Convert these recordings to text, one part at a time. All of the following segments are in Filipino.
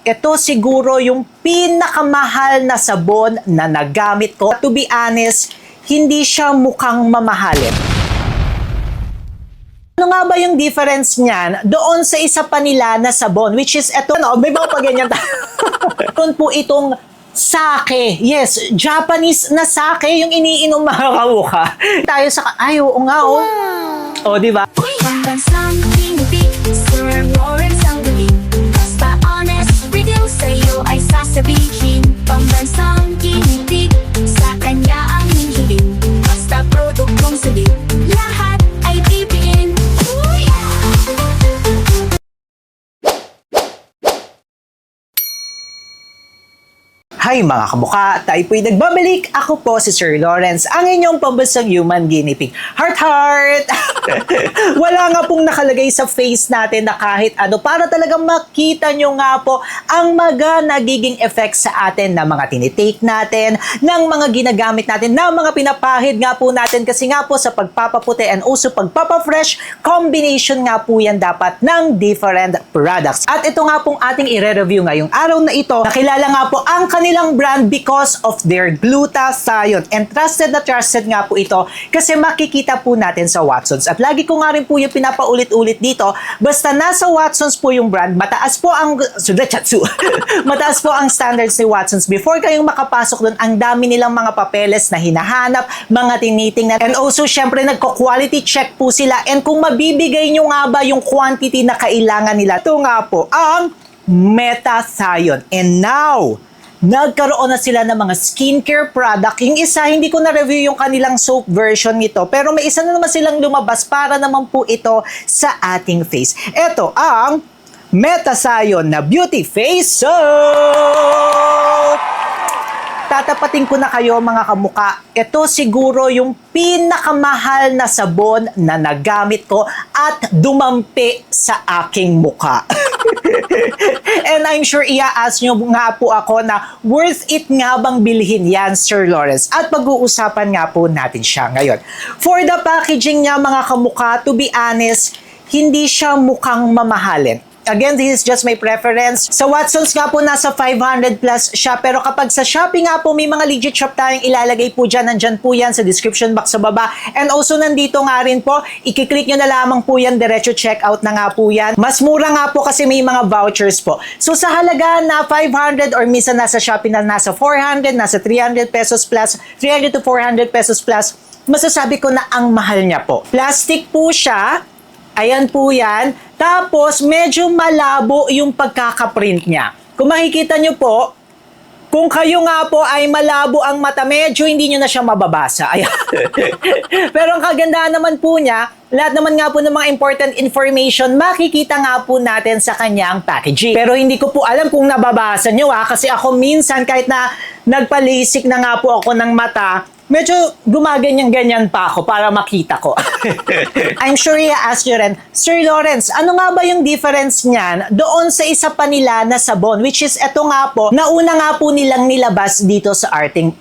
ito siguro yung pinakamahal na sabon na nagamit ko. To be honest, hindi siya mukhang mamahalin. Ano nga ba yung difference niyan doon sa isa pa nila na sabon, which is ito, may mga paganyan doon po itong sake. Yes, Japanese na sake yung iniinom mga kamuka. Tayo sa, ay, oo nga, oh. Wow. O, diba? Pambansang tinipid, Sir Lawrence ang galing. Basta honest, review sa'yo ay sasabihin. Pambansang tinipid, sa kanya ang hihiling. Basta produktong sulit, lahat ay bibiin. Hi mga kamuka, tayo po'y nagbabalik. Ako po si Sir Lawrence, ang inyong pambansang human guinea pig. Heart, heart! Wala nga pong nakalagay sa face natin na kahit ano para talagang makita nyo nga po ang nagiging effect sa atin na mga tinitake natin, ng mga ginagamit natin, ng mga pinapahid nga po natin kasi nga po sa pagpapaputi and also pagpapafresh, combination nga po yan dapat ng different products. At ito nga pong ating i-review ngayong araw na ito. Nakilala nga po ang kanilang brand because of their glutathione. And trusted na trusted nga po ito kasi makikita po natin sa Watsons. At lagi ko nga rin po yung pinapaulit-ulit dito, basta nasa Watsons po yung brand, mataas po ang mataas po ang standards ni Watsons. Before kayong makapasok doon, ang dami nilang mga papeles na hinahanap, mga tinitingnan. And also, syempre, nagko-quality check po sila. And kung mabibigay nyo nga ba yung quantity na kailangan nila, ito nga po ang Metathione. And now, nagkaroon na sila ng mga skincare product. Yung isa, hindi ko na-review yung kanilang soap version nito. Pero may isa na naman silang lumabas para naman po ito sa ating face. Ito ang Metathione na Beauty Face Soap! Tatapatin ko na kayo mga kamuka. Ito siguro yung pinakamahal na sabon na nagamit ko at dumampi sa aking muka. And I'm sure i-ask nyo nga po ako na worth it nga bang bilhin yan, Sir Lawrence? At pag-uusapan nga po natin siya ngayon. For the packaging niya mga kamuka, to be honest, hindi siya mukhang mamahalin. Again, this is just my preference. Sa Watsons nga po, nasa 500 plus siya. Pero kapag sa Shopee nga po, may mga legit shop tayong ilalagay po dyan. Nandyan po yan sa description box sa baba. And also, nandito nga rin po, ikiklik nyo na lamang po yan. Diretso checkout na nga po yan. Mas mura nga po kasi may mga vouchers po. So, sa halaga na 500 or minsan nasa Shopee na nasa 400, nasa 300 pesos plus, 300 to 400 pesos plus, masasabi ko na ang mahal niya po. Plastic po siya. Ayan po yan. Tapos, medyo malabo yung pagkakaprint niya. Kung makikita nyo po, kung kayo nga po ay malabo ang mata, medyo hindi nyo na siya mababasa. Ayan. Pero ang kagandahan naman po niya, lahat naman nga po ng mga important information, makikita nga po natin sa kanyang packaging. Pero hindi ko po alam kung nababasa nyo kasi ako minsan kahit na nagpa-LASIK na nga po ako ng mata, medyo gumaganyan-ganyan pa ako para makita ko. I'm sure i-ask nyo rin, Sir Lawrence, ano nga ba yung difference niyan doon sa isa pa nila na sabon? Which is ito nga po, nauna nga po nilang nilabas dito sa ating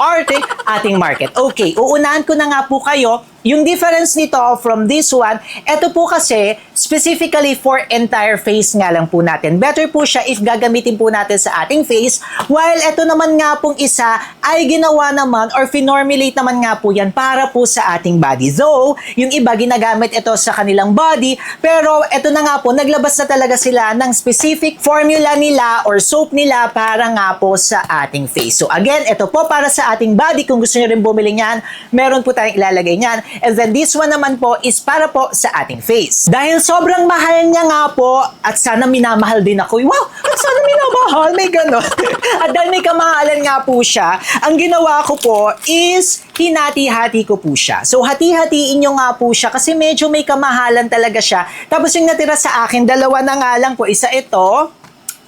market. Okay, uunahan ko na nga po kayo. Yung difference nito from this one, ito po kasi specifically for entire face nga lang po natin. Better po siya if gagamitin po natin sa ating face, while ito naman nga pong isa ay ginawa naman or finormulate naman nga po yan para po sa ating body. Though, yung iba ginagamit ito sa kanilang body, pero ito na nga po, naglabas na talaga sila ng specific formula nila or soap nila para nga po sa ating face. So again, ito po para sa ating body. Kung gusto nyo rin bumili niyan, meron po tayong ilalagay niyan. And then this one naman po is para po sa ating face. Dahil sobrang mahal niya nga po, at sana minamahal din ako. Wow! At sana minamahal, may gano'n. At dahil may kamahalan nga po siya, ang ginawa ko po is hinati-hati ko po siya. So hati-hatiin nyo nga po siya kasi medyo may kamahalan talaga siya. Tapos yung natira sa akin, dalawa na nga lang po. Isa ito,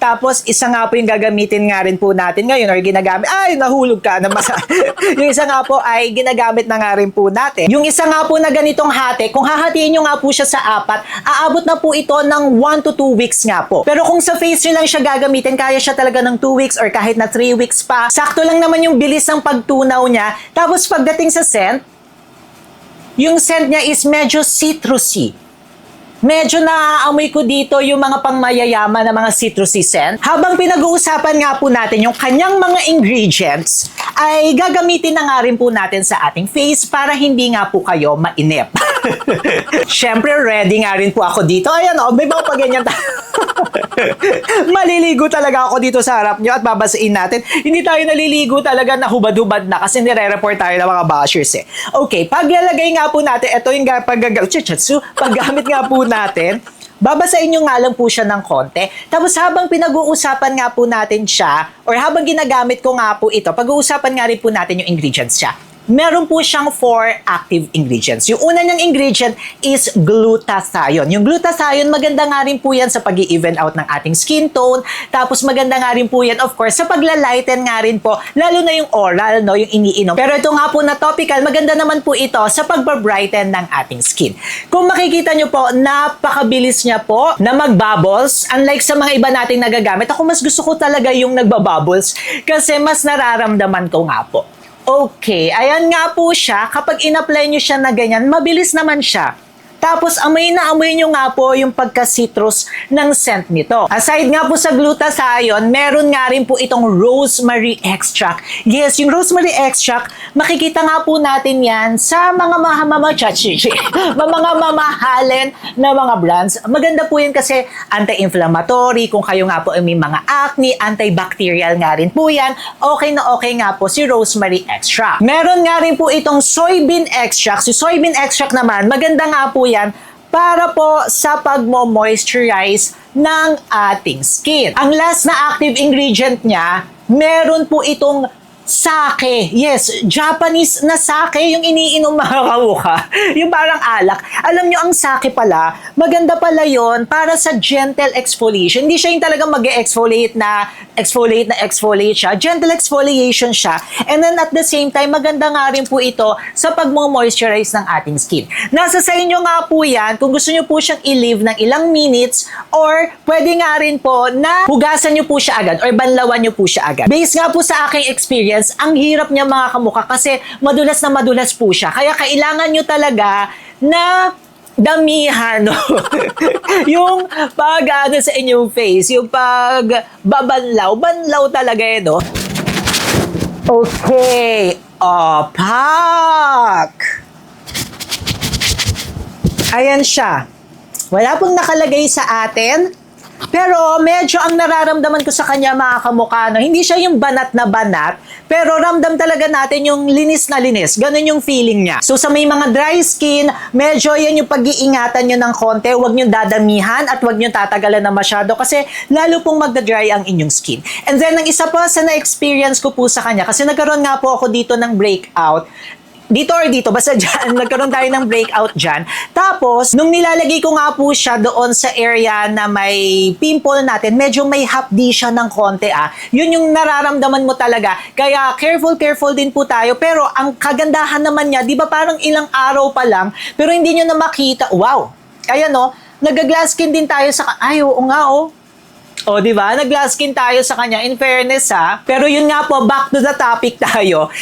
tapos, isa nga po yung gagamitin nga rin po natin ngayon or ginagamit. Ay, nahulog ka na masa. Yung isa nga po ay ginagamit na nga rin po natin. Yung isa nga po na ganitong hati, kung hahatiin nyo nga po siya sa 4, aabot na po ito ng 1 to 2 weeks nga po. Pero kung sa face nyo lang siya gagamitin, kaya siya talaga ng 2 weeks or kahit na 3 weeks pa. Sakto lang naman yung bilis ng pagtunaw niya. Tapos, pagdating sa scent, yung scent niya is medyo citrusy. Medyo naaamoy ko dito yung mga pangmayayaman na mga citrusy scent. Habang pinag-uusapan nga po natin yung kanyang mga ingredients, ay gagamitin na nga rin po natin sa ating face para hindi nga po kayo mainip. Siyempre, ready nga rin po ako dito. Ayan o, may mga paganyan maliligo talaga ako dito sa harap nyo at babasain natin. Hindi tayo naliligo talaga na hubad-hubad na kasi nire-report tayo ng mga bashers eh. Okay, paglalagay nga po natin, ito yung paggamit nga po natin, babasain nyo nga lang po siya ng konti. Tapos habang pinag-uusapan nga po natin siya, or habang ginagamit ko nga po ito, pag-uusapan nga rin po natin yung ingredients siya. Meron po siyang 4 active ingredients. Yung una niyang ingredient is glutathione. Yung glutathione, maganda nga rin po yan sa pag-i-even out ng ating skin tone. Tapos maganda nga rin po yan, of course, sa pag-lighten nga rin po, lalo na yung oral, no, yung iniinom. Pero ito nga po na topical, maganda naman po ito sa pag-brighten ng ating skin. Kung makikita nyo po, napakabilis niya po na mag-bubbles. Unlike sa mga iba nating nagagamit, ako mas gusto ko talaga yung nagba-bubbles kasi mas nararamdaman ko nga po. Okay, ayan nga po siya. Kapag in-apply nyo siya na ganyan, mabilis naman siya. Tapos amoy na amoy nyo nga po yung pagka-citrus ng scent nito. Aside nga po sa glutathione, meron nga rin po itong rosemary extract. Yes, yung rosemary extract, makikita nga po natin yan sa mga mga mamahalin na mga brands. Maganda po yan kasi anti-inflammatory. Kung kayo nga po ay may mga acne, antibacterial nga rin po yan. Okay na okay nga po si rosemary extract. Meron nga rin po itong soybean extract. Si soybean extract naman, maganda nga po yan para po sa pagmo-moisturize ng ating skin. Ang last na active ingredient niya, meron po itong sake. Yes, Japanese na sake yung iniinom mga kamuka. Yung parang alak. Alam nyo, ang sake pala, maganda pala yon para sa gentle exfoliation. Hindi siya yung talagang mag-exfoliate na exfoliate siya. Gentle exfoliation siya. And then at the same time, maganda nga rin po ito sa pag-moisturize ng ating skin. Nasa sa inyo nga po yan, kung gusto nyo po siyang i-leave ng ilang minutes or pwede nga rin po na hugasan nyo po siya agad or banlawan nyo po siya agad. Based nga po sa aking experience, ang hirap niya mga kamukha kasi madulas na madulas po siya. Kaya kailangan nyo talaga na damihan, no? Yung pag sa inyong face, yung pag banlaw talaga eh, no? Okay. Opak! Ayan siya. Wala pong nakalagay sa atin. Pero medyo ang nararamdaman ko sa kanya mga kamukha, no, hindi siya yung banat na banat, pero ramdam talaga natin yung linis na linis. Ganun yung feeling niya. So sa may mga dry skin, medyo yan yung pag-iingatan nyo ng konti. Huwag nyo dadamihan at huwag nyo tatagalan na masyado kasi lalo pong magda-dry ang inyong skin. And then ang isa pa sa na-experience ko po sa kanya, kasi nagkaroon nga po ako dito ng breakout, dito or dito, basta dyan, nagkaroon tayo ng breakout dyan. Tapos, nung nilalagay ko nga po siya doon sa area na may pimple natin, medyo may hapdi siya ng konti Yun yung nararamdaman mo talaga. Kaya careful din po tayo. Pero ang kagandahan naman niya, di ba parang ilang araw pa lang, pero hindi nyo na makita. Wow! Ayan o, nag-glass skin din tayo sa... Ay, oo nga O, di ba? Nag-glass skin tayo sa kanya. In fairness, Pero yun nga po, back to the topic tayo.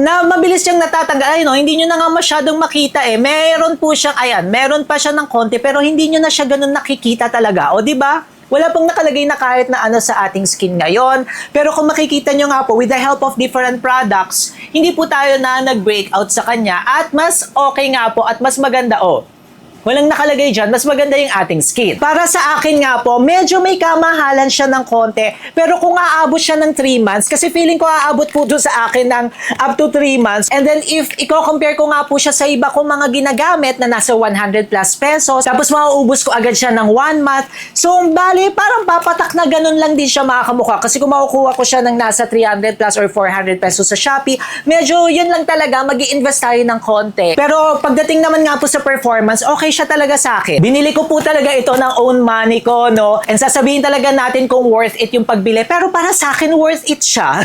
Na mabilis siyang natatanggal. Ay, no, hindi nyo na nga masyadong makita eh. Meron po siyang, ayan, meron pa siya ng konti, pero hindi nyo na siya ganun nakikita talaga. O, di ba? Wala pong nakalagay na kahit na ano sa ating skin ngayon. Pero kung makikita nyo nga po, with the help of different products, hindi po tayo na nag-breakout sa kanya. At mas okay nga po, at mas maganda, walang nakalagay dyan, mas maganda yung ating skin. Para sa akin nga po, medyo may kamahalan siya ng konti. Pero kung aabot siya ng 3 months, kasi feeling ko aabot po doon sa akin ng up to 3 months. And then if i-compare ko nga po siya sa iba kong mga ginagamit na nasa 100 plus pesos, tapos mauubos ko agad siya ng 1 month. So, bali, parang papatak na ganun lang din siya mga kamukha. Kasi kung makukuha ko siya ng nasa 300 plus or 400 pesos sa Shopee, medyo yun lang talaga, mag-i-invest tayo ng konti. Pero pagdating naman nga po sa performance, okay siya talaga sa akin. Binili ko po talaga ito ng own money ko, no? And sasabihin talaga natin kung worth it yung pagbili. Pero para sa akin, worth it siya.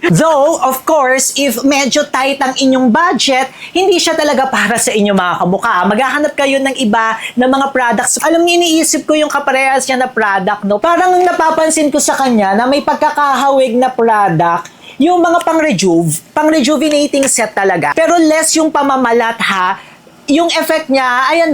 Though, of course, if medyo tight ang inyong budget, hindi siya talaga para sa inyo mga kamukha. Maghahanap kayo ng iba na mga products. Alam niyo, iniisip ko yung kaparehas niya na product, no? Parang napapansin ko sa kanya na may pagkakahawig na product yung mga pang-rejuvenating set talaga. Pero less yung pamamalat yung effect niya, ayan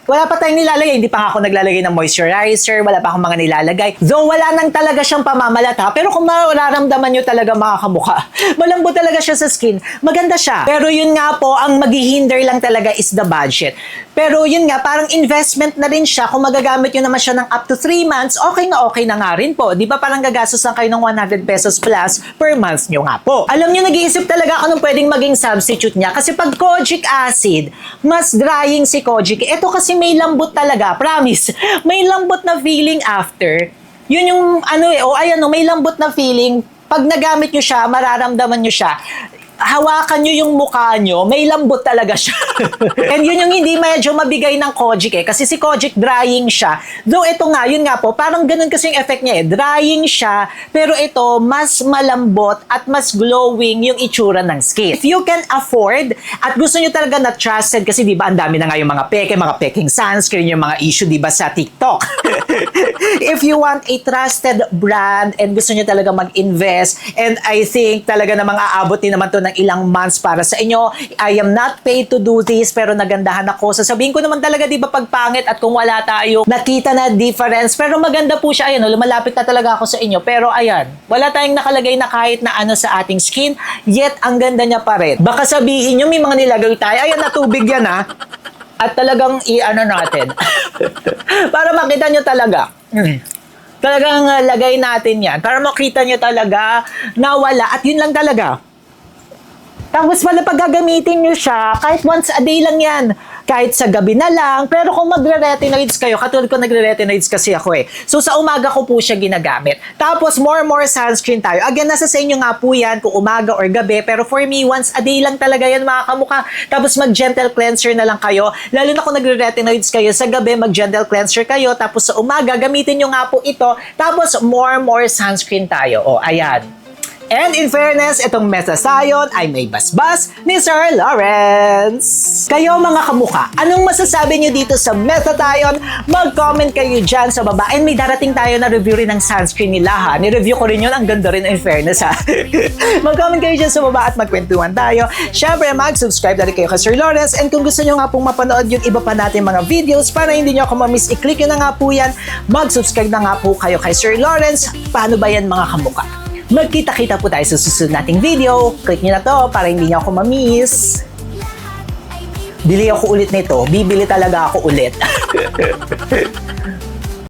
Wala pa tayong nilalagay, hindi pa nga ako naglalagay ng moisturizer, wala pa akong mga nilalagay. Though wala nang talaga siyang pamamalata, pero kung mararamdaman nyo talaga mga kamukha, malambot talaga siya sa skin, maganda siya. Pero yun nga po, ang maghihinder lang talaga is the budget. Pero yun nga, parang investment na rin siya. Kung magagamit nyo naman siya ng up to 3 months, okay na nga rin po. Di ba parang gagastos lang kayo ng 100 pesos plus per month nyo nga po. Alam nyo, nag-iisip talaga ako nung pwedeng maging substitute niya. Kasi pag kojic acid, mas drying si kojic. Ito kasi may lambot talaga, promise. May lambot na feeling after. Yun yung may lambot na feeling. Pag nagamit nyo siya, mararamdaman nyo siya. Hawakan nyo yung mukha nyo, may lambot talaga siya. And yun yung hindi medyo mabigay ng kojic kasi si kojic drying siya. Though ito nga, yun nga po, parang ganun kasi yung effect niya drying siya, pero ito, mas malambot at mas glowing yung itsura ng skin. If you can afford, at gusto nyo talaga na trusted, kasi di ba ang dami na nga yung mga peking sunscreen, yung mga issue, di ba, sa TikTok. If you want a trusted brand and gusto nyo talaga mag-invest, and I think talaga namang aabot din naman to ng ilang months para sa inyo. I am not paid to do this, pero nagandahan ako. Sasabihin ko naman talaga, di ba, pag pangit at kung wala tayo nakita na difference, pero maganda po siya. Ayan, lumalapit na talaga ako sa inyo. Pero ayan, wala tayong nakalagay na kahit na ano sa ating skin, yet ang ganda niya pa rin. Baka sabihin nyo, may mga nilagay tayo. Ayan, natubig yan ha. At talagang natin. Para makita nyo talaga. Talagang lagay natin yan. Para makita nyo talaga na wala. At yun lang talaga. Tapos pala pag gagamitin nyo siya, kahit once a day lang yan. Kahit sa gabi na lang. Pero kung magre-retinoids kayo, katulad ko nagre-retinoids kasi ako So sa umaga ko po siya ginagamit. Tapos more sunscreen tayo. Again, nasa sa inyo nga po yan kung umaga or gabi. Pero for me, once a day lang talaga yan mga kamukha. Tapos mag-gentle cleanser na lang kayo. Lalo na kung nagre-retinoids kayo, sa gabi mag-gentle cleanser kayo. Tapos sa umaga, gamitin nyo nga po ito. Tapos more sunscreen tayo. Ayan. And in fairness, itong Metasion ay may basbas ni Sir Lawrence. Kayo mga kamukha, anong masasabi nyo dito sa Metasion? Mag-comment kayo dyan sa baba. And may darating tayo na review rin ng sunscreen nila ha. Ni-review ko rin yun. Ang ganda rin in fairness ha. Mag-comment kayo dyan sa baba at magkwentuhan tayo. Siyempre, mag-subscribe na rin kayo kay Sir Lawrence. And kung gusto nyo nga pong mapanood yung iba pa natin mga videos para hindi nyo ako ma-miss, i-click nyo na nga po yan. Mag-subscribe na nga po kayo kay Sir Lawrence. Paano ba yan mga kamukha? Magkita-kita po tayo sa susunod nating video. Click nyo na to para hindi nyo ako ma-miss. Bili ako ulit nito. Bibili talaga ako ulit.